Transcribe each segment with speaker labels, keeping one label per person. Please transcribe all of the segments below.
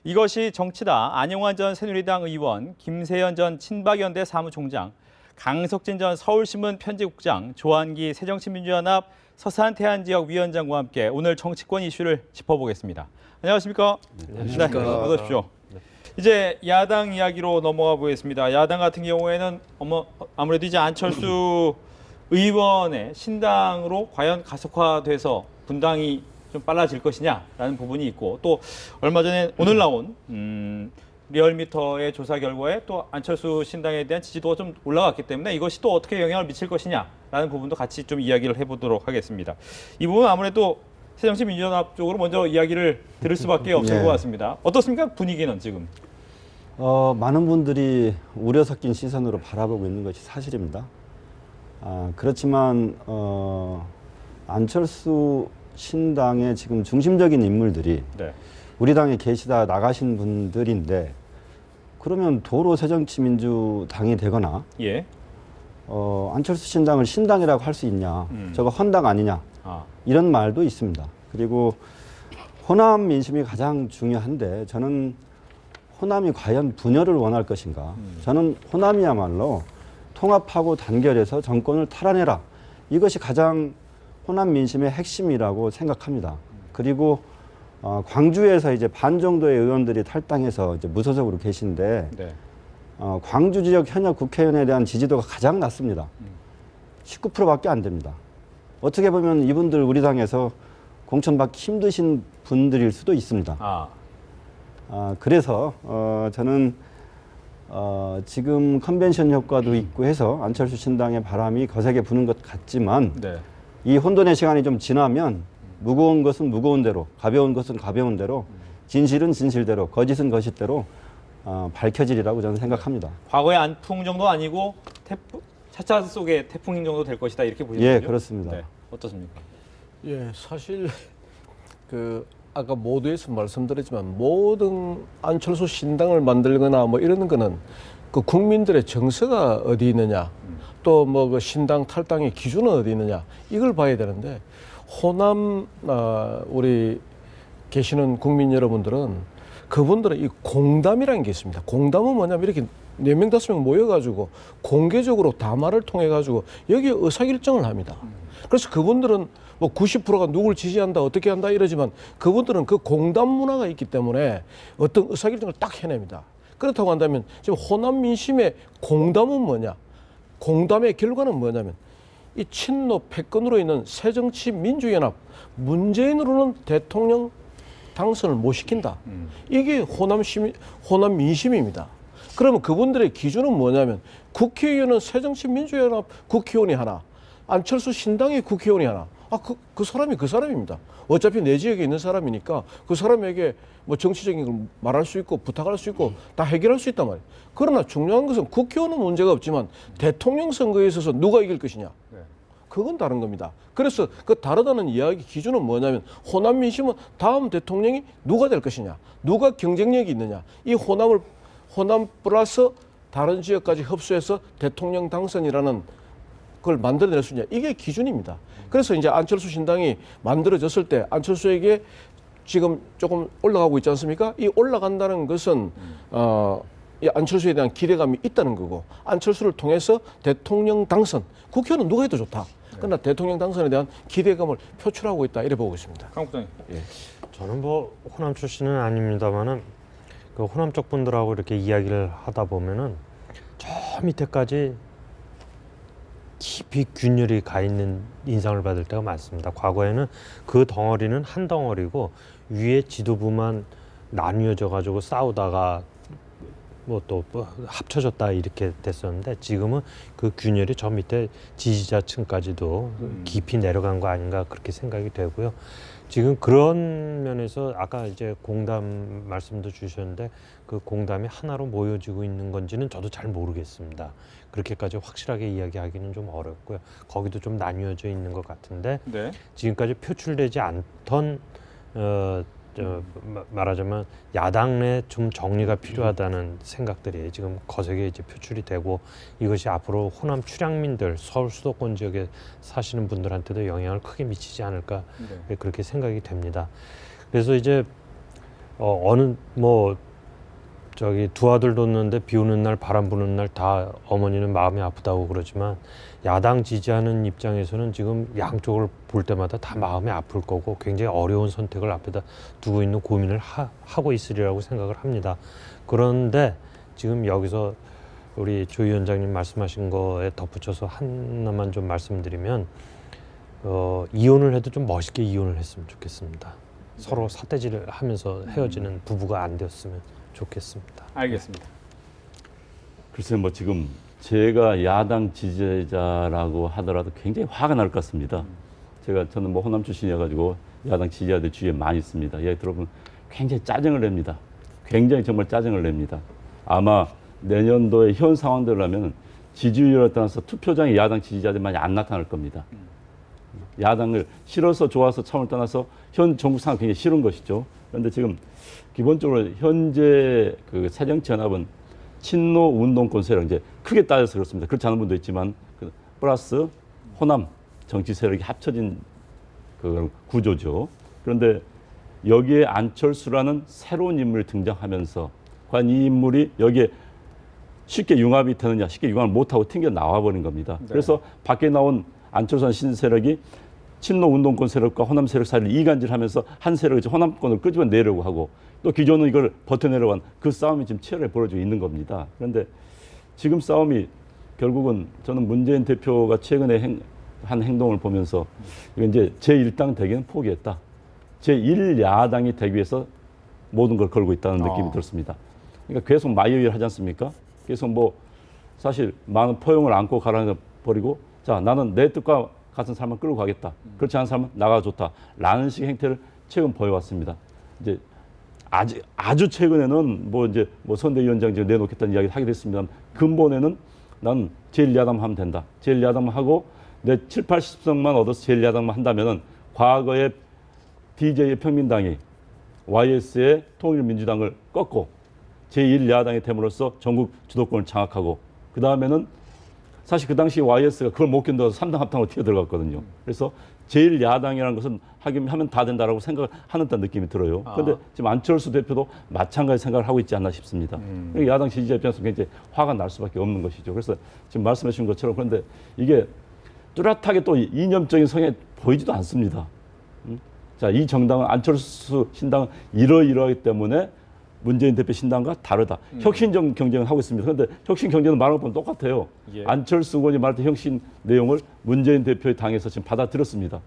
Speaker 1: 이것이 정치다. 안영환 전 새누리당 의원, 김세연 전 친박연대 사무총장, 강석진 전 서울신문 편집국장, 조한기 새정치민주연합 서산태안지역 위원장과 함께 오늘 정치권 이슈를 짚어보겠습니다. 안녕하십니까?
Speaker 2: 안녕하십니까?
Speaker 1: 네, 어서 오십시오. 이제 야당 이야기로 넘어가 보겠습니다. 야당 같은 경우에는 아무래도 이제 안철수 의원의 신당으로 과연 가속화돼서 분당이 좀 빨라질 것이냐라는 부분이 있고, 또 얼마 전에 오늘 나온 리얼미터의 조사 결과에 또 안철수 신당에 대한 지지도가 좀 올라갔기 때문에 이것이 또 어떻게 영향을 미칠 것이냐라는 부분도 같이 좀 이야기를 해보도록 하겠습니다. 이 부분은 아무래도 새정치민주연합 쪽으로 먼저 이야기를 들을 수밖에 없을 것 같습니다. 어떻습니까? 분위기는 지금?
Speaker 2: 많은 분들이 우려 섞인 시선으로 바라보고 있는 것이 사실입니다. 그렇지만 안철수 신당의 지금 중심적인 인물들이 우리 당에 계시다 나가신 분들인데, 그러면 도로 새정치민주당이 되거나 안철수 신당을 신당이라고 할 수 있냐, 저거 헌당 아니냐, 이런 말도 있습니다. 그리고 호남 민심이 가장 중요한데, 저는 호남이 과연 분열을 원할 것인가. 저는 호남이야말로 통합하고 단결해서 정권을 탈환해라, 이것이 가장 호남 민심의 핵심이라고 생각합니다. 그리고 광주에서 이제 반 정도의 의원들이 탈당해서 이제 무소속으로 계신데, 광주 지역 현역 국회의원에 대한 지지도가 가장 낮습니다. 19%밖에 안 됩니다. 어떻게 보면 이분들 우리 당에서 공천받기 힘드신 분들일 수도 있습니다. 그래서 저는 지금 컨벤션 효과도 있고 해서 안철수 신당의 바람이 거세게 부는 것 같지만, 이 혼돈의 시간이 좀 지나면 무거운 것은 무거운 대로, 가벼운 것은 가벼운 대로, 진실은 진실대로, 거짓은 거짓대로 밝혀지리라고 저는 생각합니다.
Speaker 1: 과거의 안풍 정도 아니고 차차 속의 태풍 정도 될 것이다, 이렇게 보시는 거죠?
Speaker 2: 예, 그렇습니다.
Speaker 1: 어떻습니까?
Speaker 3: 예, 사실 아까 모두에서 말씀드렸지만, 모든 안철수 신당을 만들거나 뭐 이러는 거는 그 국민들의 정서가 어디 있느냐, 또 뭐 그 신당 탈당의 기준은 어디 있느냐, 이걸 봐야 되는데, 호남 우리 계시는 국민 여러분들은, 그분들은 이 공담이라는 게 있습니다. 공담은 뭐냐면 이렇게 4명, 5명 모여가지고 공개적으로 담화를 통해가지고 여기에 의사결정을 합니다. 그래서 그분들은 뭐 90%가 누굴 지지한다, 어떻게 한다 이러지만, 그분들은 그 공담 문화가 있기 때문에 어떤 의사결정을 딱 해냅니다. 그렇다고 한다면 지금 호남 민심의 공담은 뭐냐? 공담의 결과는 뭐냐면, 이 친노 패권으로 있는 새정치민주연합, 문재인으로는 대통령 당선을 못 시킨다. 이게 호남 민심입니다. 그러면 그분들의 기준은 뭐냐면, 국회의원은 새정치민주연합 국회의원이 하나, 안철수 신당의 국회의원이 하나. 그 사람이 그 사람입니다. 어차피 내 지역에 있는 사람이니까 그 사람에게 뭐 정치적인 걸 말할 수 있고 부탁할 수 있고 다 해결할 수 있단 말이에요. 그러나 중요한 것은 국회의원은 문제가 없지만 대통령 선거에 있어서 누가 이길 것이냐. 그건 다른 겁니다. 그래서 그 다르다는 이야기 기준은 뭐냐면, 호남 민심은 다음 대통령이 누가 될 것이냐, 누가 경쟁력이 있느냐, 이 호남 플러스 다른 지역까지 흡수해서 대통령 당선이라는 그걸 만들어낼 수 있냐, 이게 기준입니다. 그래서 이제 안철수 신당이 만들어졌을 때 안철수에게 지금 조금 올라가고 있지 않습니까? 이 올라간다는 것은 이 안철수에 대한 기대감이 있다는 거고, 안철수를 통해서 대통령 당선, 국회의원은 누가 해도 좋다. 그러나 대통령 당선에 대한 기대감을 표출하고 있다, 이래 보고 있습니다.
Speaker 1: 강 국장님.
Speaker 4: 저는 뭐 호남 출신은 아닙니다만은 그 호남 쪽 분들하고 이렇게 이야기를 하다 보면은 저 밑에까지 깊이 균열이 가 있는 인상을 받을 때가 많습니다. 과거에는 그 덩어리는 한 덩어리고 위에 지도부만 나뉘어져 가지고 싸우다가 뭐 또 합쳐졌다 이렇게 됐었는데, 지금은 그 균열이 저 밑에 지지자층까지도 깊이 내려간 거 아닌가, 그렇게 생각이 되고요. 지금 그런 면에서 아까 이제 공담 말씀도 주셨는데, 그 공담이 하나로 모여지고 있는 건지는 저도 잘 모르겠습니다. 그렇게까지 확실하게 이야기하기는 좀 어렵고요. 거기도 좀 나뉘어져 있는 것 같은데, 지금까지 표출되지 않던 말하자면 야당 내 좀 정리가 필요하다는 생각들이 지금 거세게 이제 표출이 되고, 이것이 앞으로 호남 출향민들, 서울 수도권 지역에 사시는 분들한테도 영향을 크게 미치지 않을까, 그렇게 생각이 됩니다. 그래서 이제 어느 뭐 저기 두 아들 뒀는데 비 오는 날 바람 부는 날 다 어머니는 마음이 아프다고 그러지만 야당 지지하는 입장에서는 지금 양쪽을 볼 때마다 다 마음이 아플 거고 굉장히 어려운 선택을 앞에다 두고 있는 고민을 하고 있으리라고 생각을 합니다. 그런데 지금 여기서 우리 조 위원장님 말씀하신 거에 덧붙여서 하나만 좀 말씀드리면 이혼을 해도 좀 멋있게 이혼을 했으면 좋겠습니다. 서로 삿대질을 하면서 헤어지는 부부가 안 되었으면 좋겠습니다.
Speaker 1: 알겠습니다.
Speaker 5: 글쎄 뭐 지금 제가 야당 지지자라고 하더라도 굉장히 화가 날 것 같습니다. 저는 뭐 호남 출신이어가지고 야당 지지자들 주위에 많이 있습니다. 얘기 들어보면 굉장히 짜증을 냅니다. 굉장히 정말 짜증을 냅니다. 아마 내년도에 현 상황대로라면 지지율에 따라서 투표장에 야당 지지자들이 많이 안 나타날 겁니다. 야당을 싫어서 좋아서 차원을 떠나서 현 정국 상황 굉장히 싫은 것이죠. 그런데 지금 기본적으로 현재 그 새정치연합은 친노 운동권 세력 이제 크게 따져서 그렇습니다. 그렇지 않은 분도 있지만 플러스 호남 정치 세력이 합쳐진 그 구조죠. 그런데 여기에 안철수라는 새로운 인물이 등장하면서 과연 이 인물이 여기에 쉽게 융합이 되느냐, 쉽게 융합을 못하고 튕겨 나와버린 겁니다. 네. 그래서 밖에 나온 안철수라는 신세력이 친노 운동권 세력과 호남 세력 사이를 이간질하면서 한 세력이 호남권을 끄집어내려고 하고 또 기존은 이걸 버텨내려고 한 그 싸움이 지금 치열하게 벌어지고 있는 겁니다. 그런데 지금 싸움이 결국은 저는 문재인 대표가 최근에 한 행동을 보면서 이건 이제 제1당 되기는 포기했다. 제1야당이 되기 위해서 모든 걸 걸고 있다는 느낌이 들었습니다. 그러니까 계속 마이웨이를 하지 않습니까? 계속 뭐 사실 많은 포용을 안고 가라는 버리고 자 나는 내 뜻과 같은 삶을 끌고 가겠다. 그렇지 않은 삶은 나가줬다. 라는 식의 행태를 최근 보여왔습니다. 이제 아주 최근에는 뭐 이제 뭐 선대위원장 지금 내놓겠다는 이야기를 하게 됐습니다. 근본에는 난 제1야당만 하면 된다. 제1야당만 하고 내 7, 80석만 얻어서 제1야당만 한다면은 과거에 DJ의 평민당이 YS의 통일민주당을 꺾고 제1야당이 됨으로써 전국 주도권을 장악하고 그 다음에는 사실 그 당시 YS가 그걸 못 견뎌서 3당 합당으로 튀어들어갔거든요. 그래서 제1야당이라는 것은 하면 다 된다라고 생각을 하는 듯한 느낌이 들어요. 그런데 지금 안철수 대표도 마찬가지 생각을 하고 있지 않나 싶습니다. 야당 지지자 입장에서 굉장히 화가 날 수밖에 없는 것이죠. 그래서 지금 말씀해 주신 것처럼 그런데 이게 뚜렷하게 또 이념적인 성향이 보이지도 않습니다. 자, 이 정당은 안철수 신당은 이러이러하기 때문에 문재인 대표 신당과 다르다. 혁신적 경쟁을 하고 있습니다. 그런데 혁신 경쟁은 말하는 건 똑같아요. 예. 안철수 의원이 말했던 혁신 내용을 문재인 대표의 당에서 지금 받아들였습니다.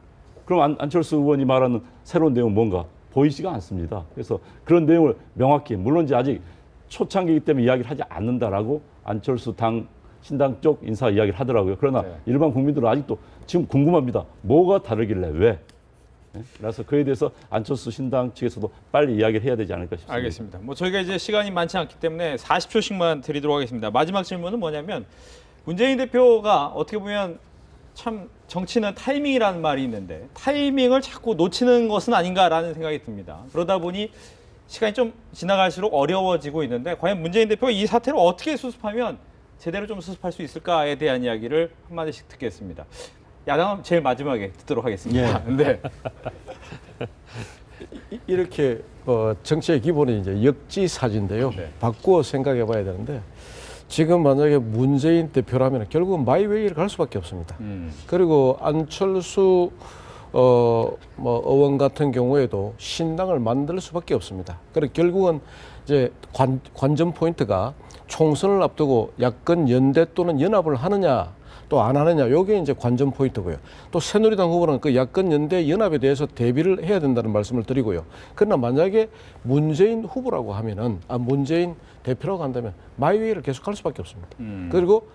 Speaker 5: 그럼 안철수 의원이 말하는 새로운 내용은 뭔가 보이지가 않습니다. 그래서 그런 내용을 명확히 물론 이제 아직 초창기이기 때문에 이야기를 하지 않는다라고 안철수 당 신당 쪽 인사 이야기를 하더라고요. 그러나 네. 일반 국민들은 아직도 지금 궁금합니다. 뭐가 다르길래 왜? 그래서 그에 대해서 안철수 신당 측에서도 빨리 이야기를 해야 되지 않을까 싶습니다.
Speaker 1: 알겠습니다. 뭐 저희가 이제 시간이 많지 않기 때문에 40초씩만 드리도록 하겠습니다. 마지막 질문은 뭐냐면 문재인 대표가 어떻게 보면 참 정치는 타이밍이라는 말이 있는데 타이밍을 자꾸 놓치는 것은 아닌가라는 생각이 듭니다. 그러다 보니 시간이 좀 지나갈수록 어려워지고 있는데 과연 문재인 대표가 이 사태를 어떻게 수습하면 제대로 좀 수습할 수 있을까에 대한 이야기를 한마디씩 듣겠습니다. 야당은 제일 마지막에 듣도록 하겠습니다.
Speaker 3: 예. 네. 이렇게 정치의 기본이 이제 역지사지인데요. 네. 바꾸어 생각해봐야 되는데 지금 만약에 문재인 대표라면 결국은 마이웨이를 갈 수밖에 없습니다. 그리고 안철수 의원 같은 경우에도 신당을 만들 수밖에 없습니다. 그리고 결국은 이제 관전 포인트가 총선을 앞두고 야권 연대 또는 연합을 하느냐 또 안 하느냐, 요게 이제 관전 포인트고요. 또 새누리당 후보는 그 야권 연대 연합에 대해서 대비를 해야 된다는 말씀을 드리고요. 그러나 만약에 문재인 후보라고 하면은, 문재인 대표라고 한다면 마이웨이를 계속할 수밖에 없습니다. 그리고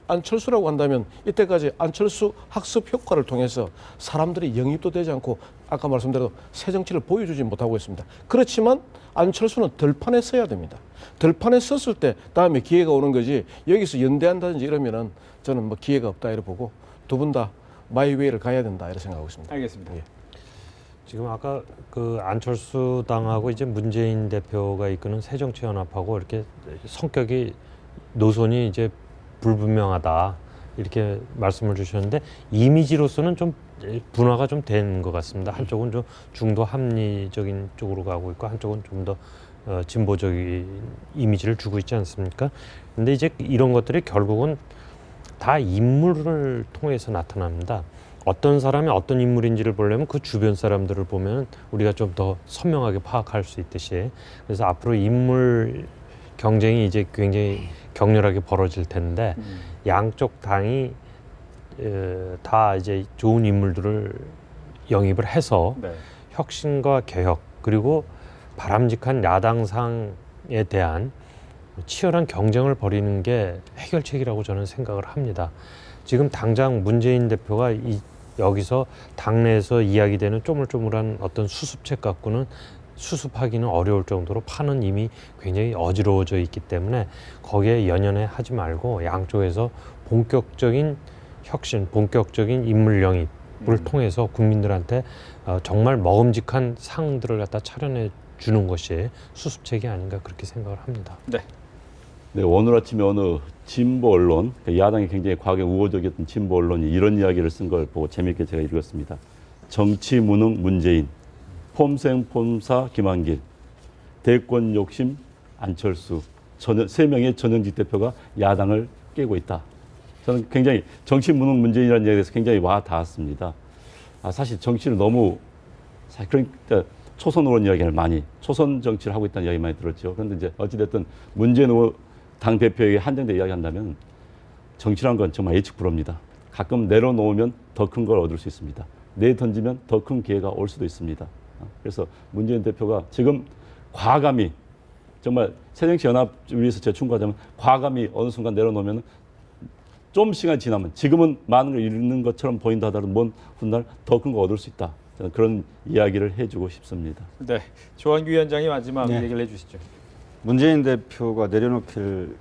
Speaker 3: 안철수라고 한다면 이때까지 안철수 학습 효과를 통해서 사람들이 영입도 되지 않고 아까 말씀드린 새 정치를 보여주지 못하고 있습니다. 그렇지만 안철수는 들판에 서야 됩니다. 들판에 섰을 때 다음에 기회가 오는 거지 여기서 연대한다든지 이러면은 저는 뭐 기회가 없다 이렇게 보고 두 분 다 마이웨이를 가야 된다 이렇게 생각하고 있습니다.
Speaker 1: 알겠습니다.
Speaker 4: 예. 지금 아까 그 안철수 당하고 이제 문재인 대표가 이끄는 새정치연합하고 이렇게 성격이 노선이 이제 불분명하다. 이렇게 말씀을 주셨는데 이미지로서는 좀 분화가 좀 된 것 같습니다. 한쪽은 좀 중도 합리적인 쪽으로 가고 있고 한쪽은 좀 더 진보적인 이미지를 주고 있지 않습니까? 근데 이제 이런 것들이 결국은 다 인물을 통해서 나타납니다. 어떤 사람이 어떤 인물인지를 보려면 그 주변 사람들을 보면 우리가 좀 더 선명하게 파악할 수 있듯이, 그래서 앞으로 인물 경쟁이 이제 굉장히 격렬하게 벌어질 텐데 양쪽 당이 다 이제 좋은 인물들을 영입을 해서
Speaker 1: 네.
Speaker 4: 혁신과 개혁 그리고 바람직한 야당상에 대한 치열한 경쟁을 벌이는 게 해결책이라고 저는 생각을 합니다. 지금 당장 문재인 대표가 여기서 당내에서 이야기되는 쪼물쪼물한 어떤 수습책 갖고는 수습하기는 어려울 정도로 판은 이미 굉장히 어지러워져 있기 때문에 거기에 연연해 하지 말고 양쪽에서 본격적인 혁신, 본격적인 인물 영입을 통해서 국민들한테 정말 먹음직한 상들을 갖다 차려내 주는 것이 수습책이 아닌가 그렇게 생각을 합니다.
Speaker 1: 네.
Speaker 5: 네, 오늘 아침에 어느 진보 언론, 야당이 굉장히 과거에 우호적이었던 진보 언론이 이런 이야기를 쓴 걸 보고 재미있게 제가 읽었습니다. 정치 무능 문재인, 폼생폼사 김한길, 대권 욕심 안철수, 세 명의 전현직 대표가 야당을 깨고 있다. 저는 굉장히 정치 무능 문재인이라는 이야기에 대해서 굉장히 와 닿았습니다. 사실 정치를 너무 그러니까 초선 의원 이야기를 많이 초선 정치를 하고 있다는 이야기 많이 들었죠. 그런데 이제 어찌됐든 문재인 당 대표에게 한정돼 이야기한다면 정치란 건 정말 예측 불허입니다. 가끔 내려놓으면 더 큰 걸 얻을 수 있습니다. 내던지면 더 큰 기회가 올 수도 있습니다. 그래서 문재인 대표가 지금 과감히 정말 새정치연합 위해서 재충고하자면 과감히 어느 순간 내려놓으면 좀 시간 지나면 지금은 많은 걸 잃는 것처럼 보인다 하더라도 먼 훗날 더 큰 거 얻을 수 있다. 저는 그런 이야기를 해주고 싶습니다.
Speaker 1: 네, 조한규 위원장이 마지막
Speaker 2: 네.
Speaker 1: 얘기를 해주시죠.
Speaker 2: 문재인 대표가 내려놓길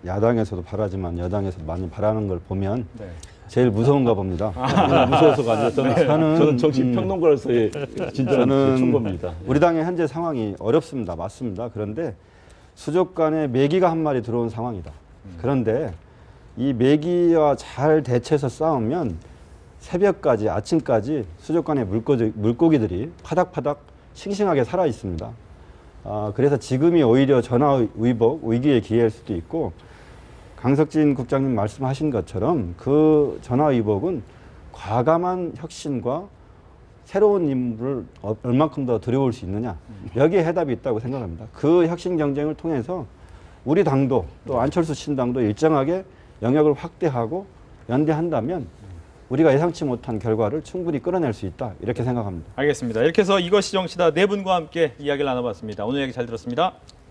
Speaker 2: 야당에서도 바라지만 여당에서도 많이 바라는 걸 보면
Speaker 1: 네.
Speaker 2: 제일 무서운가 봅니다.
Speaker 5: 무서워서가 아니라 저는 정치 평론가로서의 진짜는
Speaker 2: 저는
Speaker 5: 충고입니다.
Speaker 2: 우리 당의 현재 상황이 어렵습니다. 맞습니다. 그런데 수족관에 메기가 한 마리 들어온 상황이다. 그런데 이 메기와 잘 대처해서 싸우면 새벽까지 아침까지 수족관의 물고기들이 파닥파닥 싱싱하게 살아 있습니다. 그래서 지금이 오히려 전화위복 위기의 기회일 수도 있고 강석진 국장님 말씀하신 것처럼 그 전화위복은 과감한 혁신과 새로운 인물을 얼만큼 더 들여올 수 있느냐 여기에 해답이 있다고 생각합니다. 그 혁신 경쟁을 통해서 우리 당도 또 안철수 신당도 일정하게 영역을 확대하고 연대한다면 우리가 예상치 못한 결과를 충분히 끌어낼 수 있다 이렇게 생각합니다.
Speaker 1: 알겠습니다. 이렇게 해서 이것이 정치다 네 분과 함께 이야기를 나눠봤습니다. 오늘 얘기 잘 들었습니다.